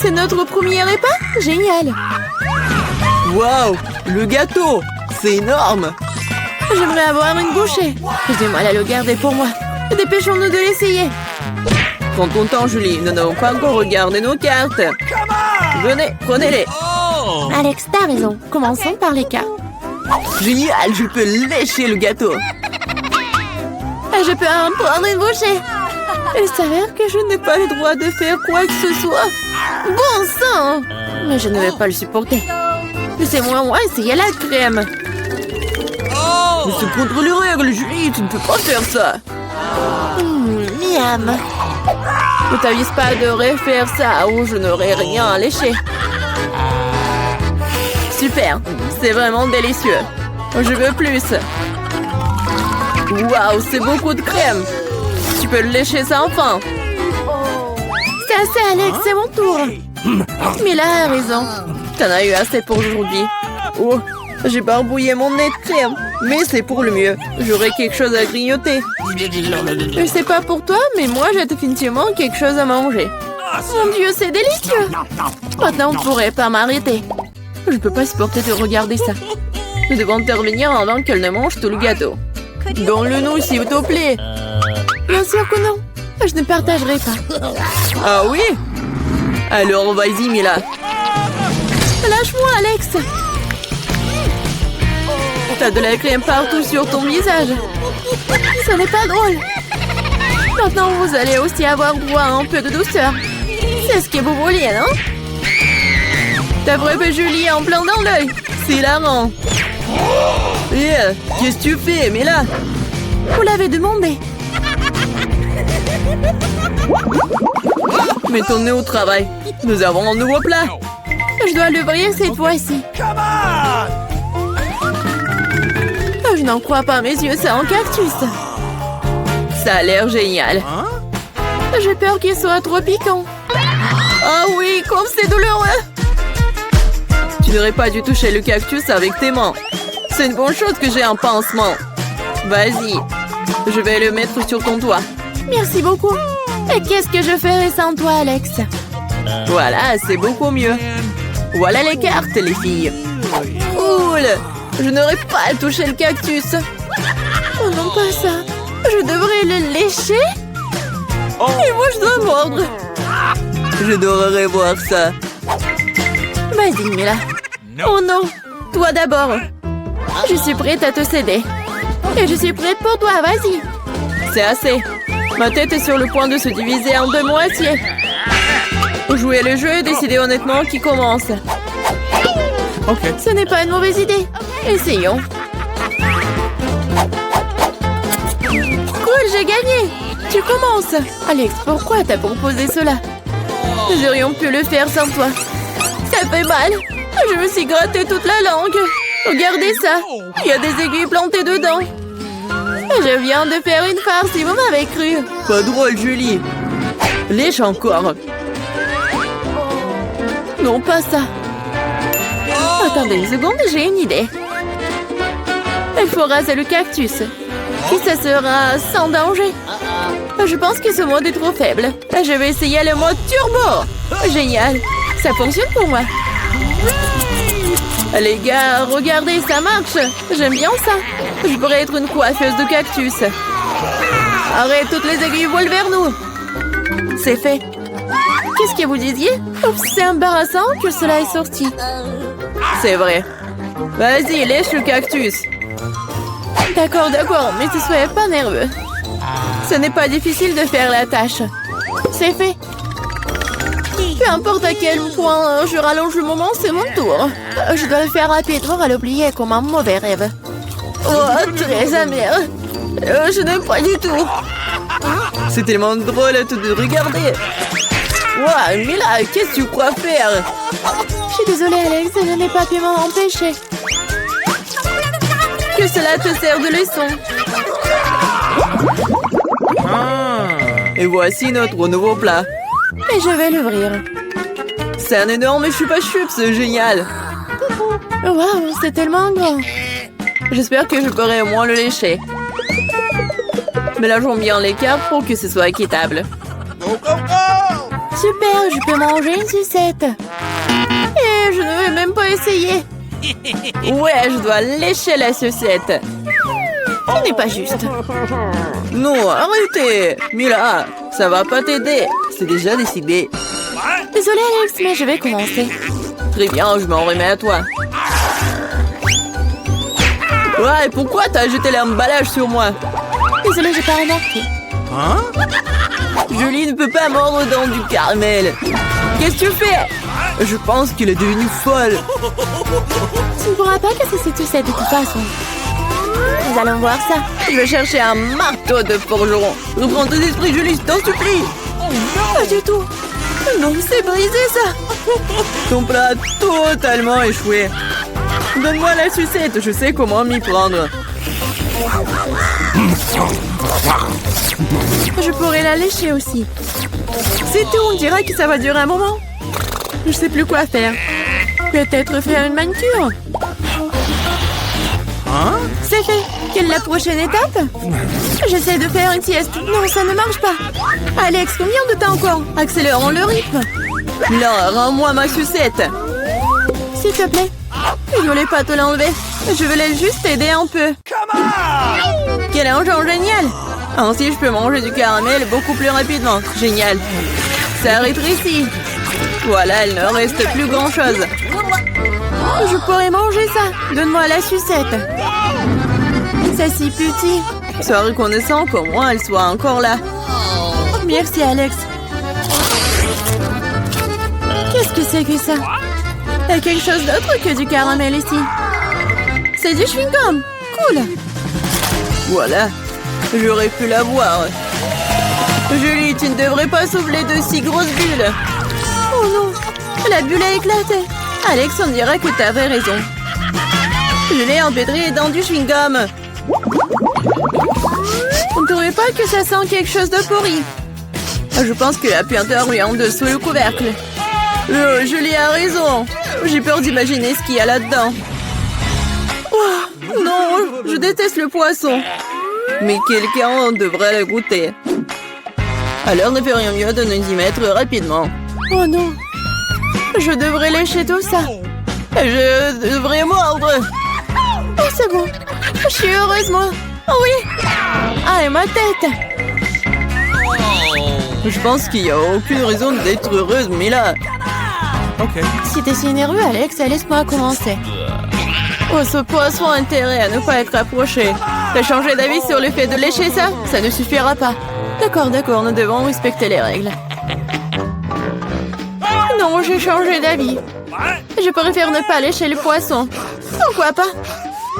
C'est notre premier repas? Génial! Waouh, le gâteau, c'est énorme. J'aimerais avoir une bouchée. J'ai du mal à le garder pour moi. Dépêchons-nous de l'essayer. Prends ton temps, Julie. Nous n'avons pas encore regardé nos cartes. Venez, prenez-les. Alex, t'as raison. Commençons par les cartes. Génial, je peux lécher le gâteau. Je peux en prendre une bouchée. Il s'avère que je n'ai pas le droit de faire quoi que ce soit. Bon sang! Mais je ne vais pas le supporter. Laissez-moi essayer la crème. Mais c'est contre les règles, Julie. Tu ne peux pas faire ça. Miam. Ne t'avise pas de refaire ça ou je n'aurai rien à lécher. Super, c'est vraiment délicieux. Je veux plus. Waouh, c'est beaucoup de crème. Tu peux le lécher ça enfin. C'est assez, Alex, c'est mon tour. Mila a raison. T'en as eu assez pour aujourd'hui. Oh, j'ai barbouillé mon nez de crème. Mais c'est pour le mieux. J'aurai quelque chose à grignoter. Je sais pas pour toi, mais moi j'ai définitivement quelque chose à manger. Mon Dieu, c'est délicieux. Maintenant, on pourrait pas m'arrêter. Je peux pas supporter de regarder ça. Nous devons intervenir avant qu'elle ne mange tout le gâteau. Donne-le-nous, s'il te plaît. Bien sûr que non. Je ne partagerai pas. Ah oui? Alors, vas-y, Mila. Lâche-moi, Alex. T'as de la crème partout sur ton visage. Ce n'est pas drôle. Maintenant, vous allez aussi avoir droit à un peu de douceur. C'est ce que vous vouliez, non? T'as frappé Julie en plein dans l'œil. C'est hilarant. Yeah, qu'est-ce que tu fais, Mila? Vous l'avez demandé. Mets ton nez au travail. Nous avons un nouveau plat. Je dois l'ouvrir cette fois-ci. Je n'en crois pas mes yeux, c'est un cactus. Ça a l'air génial. J'ai peur qu'il soit trop piquant. Ah oui, comme c'est douloureux. Tu n'aurais pas dû toucher le cactus avec tes mains. C'est une bonne chose que j'ai un pansement. Vas-y, je vais le mettre sur ton doigt. Merci beaucoup. Et qu'est-ce que je ferais sans toi, Alex? Voilà, c'est beaucoup mieux. Voilà les cartes, les filles. Cool. Je n'aurais pas à toucher le cactus. Oh non, pas ça. Je devrais le lécher? Et moi, je dois mordre. Je devrais voir ça. Vas-y, Mila. Oh non. Toi d'abord. Je suis prête à te céder. Et je suis prête pour toi, vas-y. C'est assez. Ma tête est sur le point de se diviser en deux moitiés. Jouer le jeu et décider honnêtement qui commence. Ok. Ce n'est pas une mauvaise idée. Essayons. Cool, j'ai gagné. Tu commences. Alex, pourquoi t'as proposé cela? Nous aurions pu le faire sans toi. Ça fait mal. Je me suis gratté toute la langue. Regardez ça. Il y a des aiguilles plantées dedans. Je viens de faire une farce, si vous m'avez cru. Pas drôle, Julie. Lèche encore. Non, pas ça. Attendez une seconde, j'ai une idée. Il faut raser le cactus. Et ça sera sans danger. Je pense que ce mode est trop faible. Je vais essayer le mode turbo. Génial. Ça fonctionne pour moi. Les gars, regardez, ça marche. J'aime bien ça. Je pourrais être une coiffeuse de cactus. Arrête, toutes les aiguilles volent vers nous. C'est fait. Qu'est-ce que vous disiez? C'est embarrassant que cela est sorti. C'est vrai. Vas-y, lèche le cactus. D'accord, mais ne soyez pas nerveux. Ce n'est pas difficile de faire la tâche. C'est fait. Peu importe à quel point je rallonge le moment, c'est mon tour. Je dois le faire rapidement à l'oublier comme un mauvais rêve. Oh, très amer. Je n'aime pas du tout. C'est tellement drôle à tout de regarder. Wow, Mila, qu'est-ce que tu crois faire? Je suis désolée, Alex, je n'ai pas pu m'en empêcher. Que cela te sert de leçon. Et voici notre nouveau plat. Et je vais l'ouvrir. C'est un énorme chupa-chups, c'est génial. Waouh, c'est tellement grand. J'espère que je pourrai au moins le lécher. Mélangeons bien les cartes pour que ce soit équitable. Super, je peux manger une sucette. Et je ne vais même pas essayer. Ouais, je dois lécher la sucette. Ce n'est pas juste. Non, arrêtez. Mila, ça va pas t'aider. C'est déjà décidé. Désolée Alex, mais je vais commencer. Très bien, je m'en remets à toi. Ouais, pourquoi t'as jeté l'emballage sur moi? Désolée, j'ai pas remarqué. Julie ne peut pas mordre dans du caramel. Qu'est-ce que tu fais? Je pense qu'il est devenu folle. Tu ne pourras pas casser cette sucette de toute façon. Nous allons voir ça. Je vais chercher un marteau de forgeron. Reprends tes esprits, Julie, je t'en supplie. Pas du tout. Non, c'est brisé ça. Ton plat a totalement échoué. Donne-moi la sucette, je sais comment m'y prendre. Je pourrais la lécher aussi. C'est tout, on dirait que ça va durer un moment. Je sais plus quoi faire. Peut-être faire une manucure. C'est fait. Quelle est la prochaine étape? J'essaie de faire une sieste. Non, ça ne marche pas. Alex, combien de temps encore? Accélérons le rythme. Là, rends-moi ma sucette. S'il te plaît. Je voulais pas te l'enlever. Je voulais juste t'aider un peu. Quel engin génial! Ainsi, je peux manger du caramel beaucoup plus rapidement. Génial. Ça rétrécit. Voilà, il ne reste plus grand-chose. Je pourrais manger ça. Donne-moi la sucette. C'est si petit. Sois reconnaissant qu'au moins elle soit encore là. Merci, Alex. Qu'est-ce que c'est que ça? Il y a quelque chose d'autre que du caramel ici. C'est du chewing-gum. Cool. Voilà. J'aurais pu l'avoir. Julie, tu ne devrais pas souffler de si grosses bulles. Oh non. La bulle a éclaté. Alex, on dirait que tu avais raison. Je l'ai empêtré dans du chewing-gum. On ne trouvait pas que ça sent quelque chose de pourri? Je pense que la puanteur est en dessous le couvercle. Julie a raison. J'ai peur d'imaginer ce qu'il y a là-dedans. Oh, non, je déteste le poisson. Mais quelqu'un devrait le goûter. Alors ne fais rien mieux de nous y mettre rapidement. Oh non. Je devrais lécher tout ça. Je devrais mordre. Oh, c'est bon. Je suis heureuse, moi. Oh oui. Ah, et ma tête. Je pense qu'il n'y a aucune raison d'être heureuse, mais là... Ok. Si t'es si nerveux, Alex, laisse-moi commencer. Oh, ce poisson a intérêt à ne pas être approché. T'as changé d'avis sur le fait de lécher ça? Ça ne suffira pas. D'accord, nous devons respecter les règles. Non, j'ai changé d'avis. Je préfère ne pas lécher le poisson. Pourquoi pas?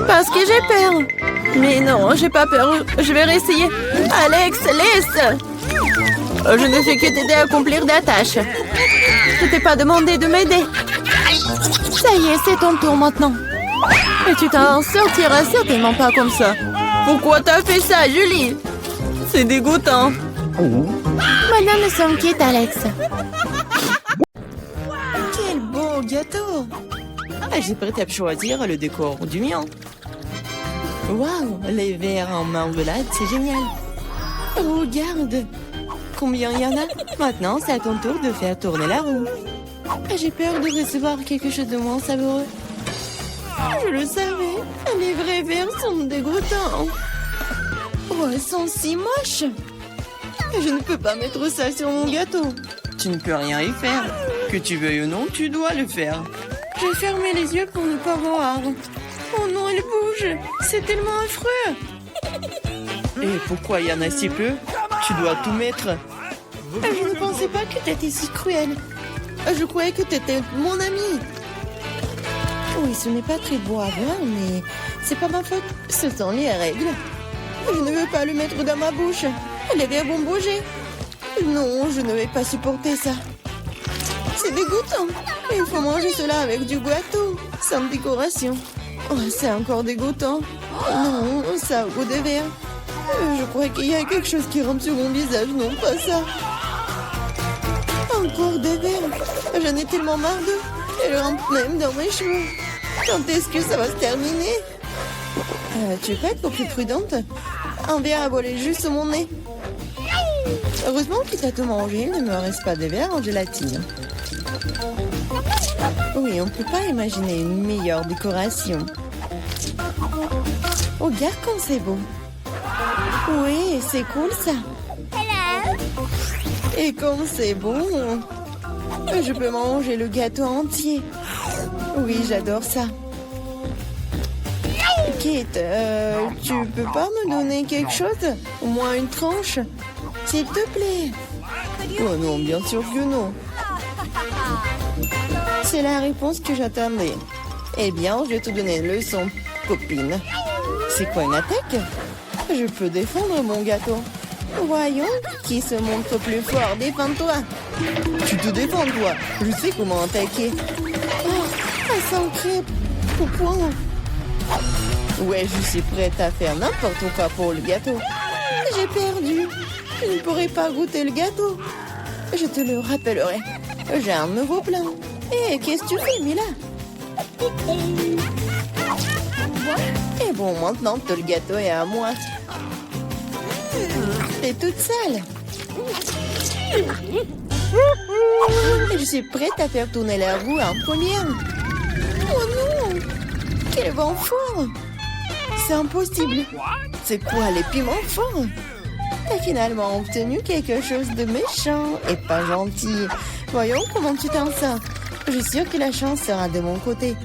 Parce que j'ai peur. Mais non, j'ai pas peur. Je vais réessayer. Alex, laisse! Je ne fais que t'aider à accomplir des tâches. Je t'ai pas demandé de m'aider. Ça y est, c'est ton tour maintenant. Et tu t'en sortiras certainement pas comme ça. Pourquoi t'as fait ça, Julie? C'est dégoûtant. Maintenant, nous sommes quittes, Alex. Quel beau gâteau! J'ai prêt à choisir le décor du mien. Waouh, les verres en marmelade, c'est génial. Regarde, combien il y en a. Maintenant, c'est à ton tour de faire tourner la roue. J'ai peur de recevoir quelque chose de moins savoureux. Je le savais, les vrais verres sont dégoûtants. Oh, ils sont si moches. Je ne peux pas mettre ça sur mon gâteau. Tu ne peux rien y faire. Que tu veuilles ou non, tu dois le faire. J'ai fermé les yeux pour ne pas voir. Oh non, elle bouge. C'est tellement affreux. Et pourquoi il y en a si peu? Tu dois tout mettre. Je ne pensais pas que t'étais si cruel. Je croyais que t'étais mon ami. Oui, ce n'est pas très beau à voir, mais c'est pas ma faute. Ce sont les règles. Je ne veux pas le mettre dans ma bouche. Les verres vont bouger. Non, je ne vais pas supporter ça. C'est dégoûtant. Il faut manger cela avec du gâteau, sans décoration. Oh, c'est encore dégoûtant. Non, ça a goût de verre. Je crois qu'il y a quelque chose qui rampe sur mon visage. Non, pas ça. Encore des verres. J'en ai tellement marre d'eux. Elles rampent même dans mes cheveux. Quand est-ce que ça va se terminer? Tu veux pas être plus prudente? Un verre a volé juste sur mon nez. Heureusement qu'il a tout mangé, il ne me reste pas de verre en gélatine. Oui, on ne peut pas imaginer une meilleure décoration. Oh, regarde comme c'est beau. Oui, c'est cool ça. Et comme c'est bon, je peux manger le gâteau entier. Oui, j'adore ça. Kate, tu peux pas me donner quelque chose? Au moins une tranche? S'il te plaît. Oh non, bien sûr que non. C'est la réponse que j'attendais. Eh bien, je vais te donner une leçon, copine. C'est quoi une attaque? Je peux défendre mon gâteau. Voyons qui se montre plus fort. Défends-toi. Tu te défends, toi. Je sais comment attaquer. Oh, un sang crêpe. Au point. Ouais, je suis prête à faire n'importe quoi pour le gâteau. J'ai perdu. Je ne pourrai pas goûter le gâteau. Je te le rappellerai. J'ai un nouveau plan. Hé, qu'est-ce que tu fais, Mila? Et bon, maintenant que le gâteau est à moi. T'es toute sale. Je suis prête à faire tourner la roue en première. Oh non! Quel vent fort! C'est impossible. C'est quoi, les piments forts? T'as finalement obtenu quelque chose de méchant et pas gentil. Voyons comment tu t'en sors. Je suis sûre que la chance sera de mon côté.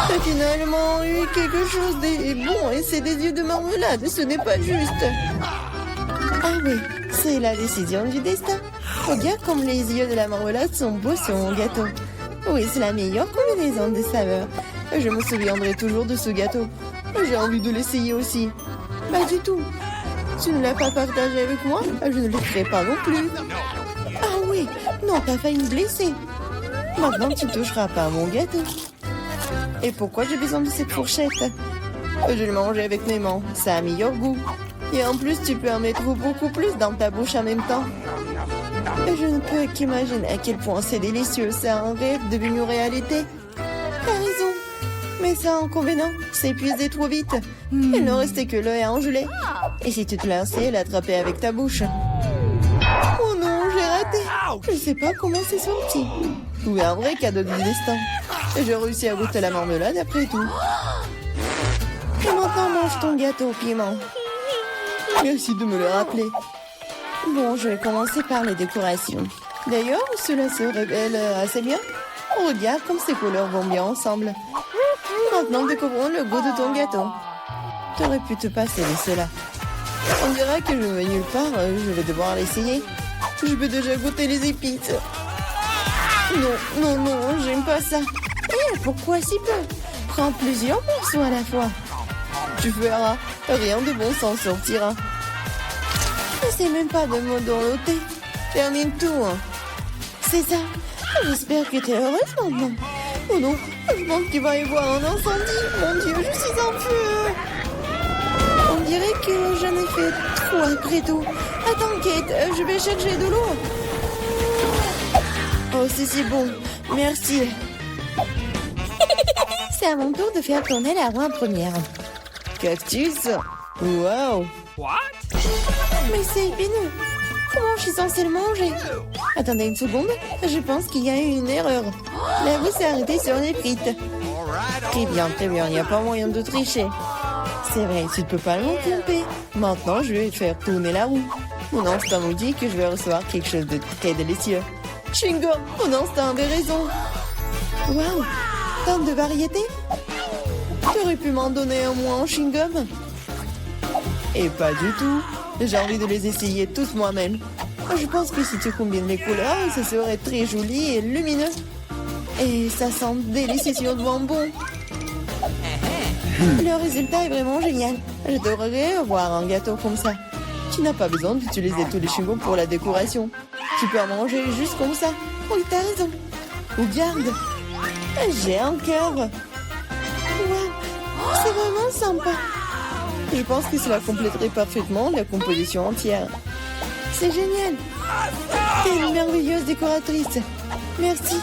T'as finalement eu quelque chose de bon et c'est des yeux de marmelade. Ce n'est pas juste. Ah oui, c'est la décision du destin. Regarde comme les yeux de la marmelade sont beaux sur mon gâteau. Oui, c'est la meilleure combinaison de saveurs. Je me souviendrai toujours de ce gâteau. J'ai envie de l'essayer aussi. Pas du tout. Tu ne l'as pas partagé avec moi, je ne le ferai pas non plus. Ah oui, non, t'as failli me blesser. Maintenant, tu ne toucheras pas à mon gâteau. Et pourquoi j'ai besoin de cette fourchette? Je vais le manger avec mes mains, ça a meilleur goût. Et en plus, tu peux en mettre beaucoup plus dans ta bouche en même temps. Je ne peux qu'imaginer à quel point c'est délicieux. C'est un rêve devenu réalité. T'as raison. Mais ça, inconvénient, c'est épuisé trop vite. Il ne restait que l'œil à engeler. Et si tu te lançais, l'attraper avec ta bouche. Oh non, j'ai raté. Je ne sais pas comment c'est sorti. Oui, un vrai cadeau du destin. J'ai réussi à goûter la marmelade après tout. Et maintenant, mange ton gâteau au piment. Merci de me le rappeler. Bon, je vais commencer par les décorations. D'ailleurs, cela se révèle assez bien. Regarde comme ces couleurs vont bien ensemble. Maintenant, découvrons le goût de ton gâteau. T'aurais pu te passer de cela. On dirait que je ne vais nulle part, je vais devoir l'essayer. Je peux déjà goûter les épices. Non, j'aime pas ça. Pourquoi si peu? Prends plusieurs morceaux à la fois. Tu verras, rien de bon s'en sortira. N'essaie même pas de me dorloter. Termine tout. C'est ça. J'espère que tu es heureuse maintenant. Oh non, je pense qu'il va y avoir un incendie. Mon Dieu, je suis en feu. On dirait que j'en ai fait trop après tout. Attends, Kate, je vais chercher de l'eau. Oh, c'est bon. Merci. C'est à mon tour de faire tourner la roue en première. Cactus. Wow. Mais c'est épineux. Comment je suis censée le manger? Attendez une seconde, je pense qu'il y a eu une erreur. La roue s'est arrêtée sur les frites. Très bien, il n'y a pas moyen de tricher. C'est vrai, tu ne peux pas me tromper. Maintenant, je vais faire tourner la roue. Mon instinct me dit que je vais recevoir quelque chose de très délicieux. Chewing-gum, mon instinct avait raison. Waouh, tant de variétés. Tu aurais pu m'en donner un moins en chewing-gum? Et pas du tout. J'ai envie de les essayer tous moi-même. Je pense que si tu combines les couleurs, ça serait très joli et lumineux. Et ça sent délicieux sur le bonbon. Le résultat est vraiment génial. J'adorerais avoir un gâteau comme ça. Tu n'as pas besoin d'utiliser tous les chewing-gums pour la décoration. Tu peux en manger juste comme ça. Oui, t'as raison. Regarde. J'ai un cœur. Waouh. C'est vraiment sympa. Je pense que cela compléterait parfaitement la composition entière. C'est génial. T'es une merveilleuse décoratrice. Merci.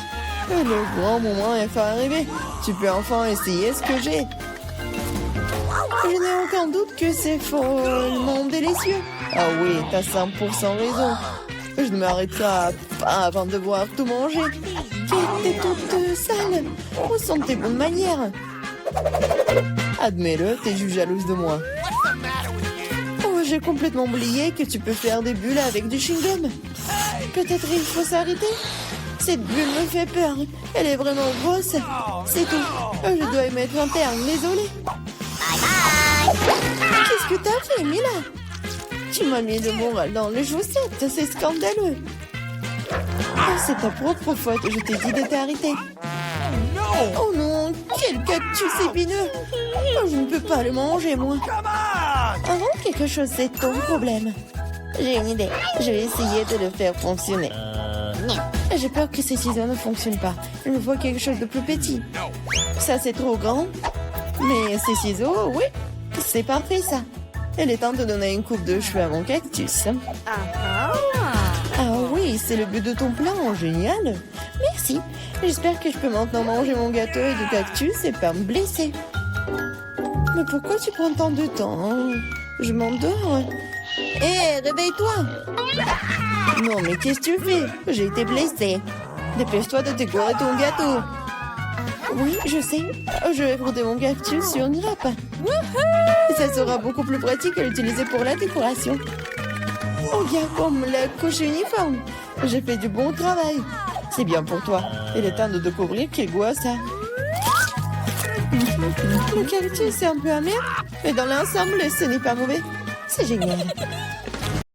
Le grand moment est enfin arrivé. Tu peux enfin essayer ce que j'ai. Je n'ai aucun doute que c'est follement délicieux. Ah oui, t'as 100% raison. Je ne m'arrêterai pas avant de voir tout manger. T'es toute sale. Où sont tes bonnes manières? Admets-le, t'es juste jalouse de moi. Oh, j'ai complètement oublié que tu peux faire des bulles avec du chewing-gum. Peut-être il faut s'arrêter. Cette bulle me fait peur. Elle est vraiment grosse. C'est tout. Je dois y mettre un terme. Désolée. Qu'est-ce que t'as fait, Mila? Tu m'as mis le moral dans les chaussettes. C'est scandaleux. Oh, c'est ta propre faute. Je t'ai dit de t'arrêter. Oh non, quel cactus épineux. Oh, je ne peux pas le manger, moi. Avant quelque chose, c'est ton problème. J'ai une idée. Je vais essayer de le faire fonctionner. J'ai peur que ces ciseaux ne fonctionnent pas. Je vois quelque chose de plus petit. Ça, c'est trop grand. Mais ces ciseaux, oui, c'est parfait, ça. Il est temps de donner une coupe de cheveux à mon cactus. Ah oui, c'est le but de ton plan. Génial. Merci. J'espère que je peux maintenant manger mon gâteau et du cactus et pas me blesser. Mais pourquoi tu prends tant de temps, hein? Je m'endors. Hé, réveille-toi! Non, mais qu'est-ce que tu fais? J'ai été blessée. Dépêche-toi de décorer ton gâteau. Oui, je sais. Je vais frotter mon cactus sur une grappe. Ça sera beaucoup plus pratique à l'utiliser pour la décoration. Oh, bien comme la couche uniforme. J'ai fait du bon travail. C'est bien pour toi. Il est temps de découvrir quel goût a ça. Le cactus est un peu amer, mais dans l'ensemble, ce n'est pas mauvais. C'est génial.